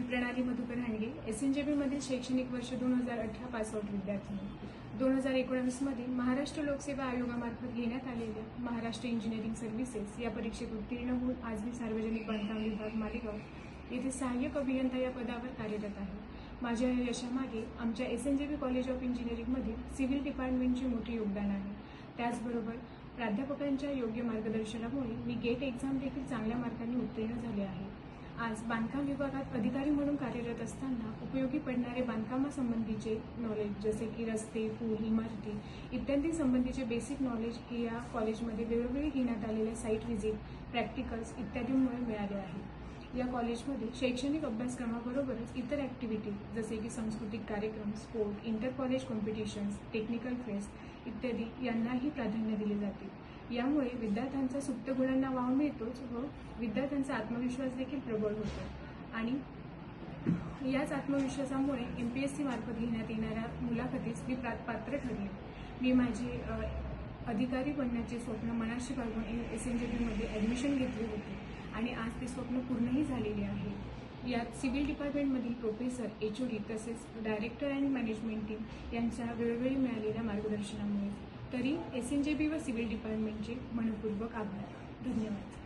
मी प्रणाली मधुकर हांडगे, SNJB मधील शैक्षणिक वर्ष 2018 पासआउट विद्यार्थिनी. 2019 मध्ये महाराष्ट्र लोकसेवा आयोगामार्फत घेण्यात आलेल्या महाराष्ट्र इंजिनिअरिंग सर्व्हिसेस या परीक्षेत उत्तीर्ण होऊन आज मी सार्वजनिक बांधकाम विभाग मालेगाव येथे सहाय्यक अभियंता या पदावर कार्यरत आहे. माझ्या या यशामागे आमच्या SNJB कॉलेज ऑफ इंजिनिअरिंगमध्ये सिव्हिल डिपार्टमेंटचे मोठे योगदान आहे. त्याचबरोबर प्राध्यापकांच्या योग्य मार्गदर्शनामुळे मी गेट एक्झाम देखील चांगल्या मार्कांनी उत्तीर्ण झाले आहे. आज बांधकाम विभागात अधिकारी म्हणून कार्यरत असताना उपयोगी पडणारे बांधकामासंबंधीचे नॉलेज जसे की रस्ते, पूल, इमारती इत्यादी संबंधीचे बेसिक नॉलेज हे या कॉलेजमध्ये वेळोवेळी घेण्यात आलेल्या साईट व्हिजिट, प्रॅक्टिकल्स इत्यादींमुळे मिळाले आहे. या कॉलेजमध्ये शैक्षणिक अभ्यासक्रमाबरोबरच इतर ॲक्टिव्हिटी जसे की सांस्कृतिक कार्यक्रम, sport, inter college competitions, technical fest इत्यादी यांनाही प्राधान्य दिले जाते. यामुळे विद्यार्थ्यांचा सुप्त गुणांना वाव मिळतोच व विद्यार्थ्यांचा आत्मविश्वास देखील प्रबळ होतो आणि याच आत्मविश्वासामुळे MPSC मार्फत घेण्यात येणाऱ्या मुलाखतीस मी पात्र ठरले. मी माझे अधिकारी बनण्याचे स्वप्न मनाशी बाळगून SNJB मध्ये ॲडमिशन घेतले होते आणि आज ते स्वप्न पूर्णही झालेले आहे. यात सिव्हिल डिपार्टमेंटमधील प्रोफेसर, HOD तसेच डायरेक्टर आणि मॅनेजमेंट टीम यांच्या वेळोवेळी मिळालेल्या मार्गदर्शनामुळे तरी SNJB व सिव्हिल डिपार्टमेंटचे मनपूर्वक आभार. धन्यवाद.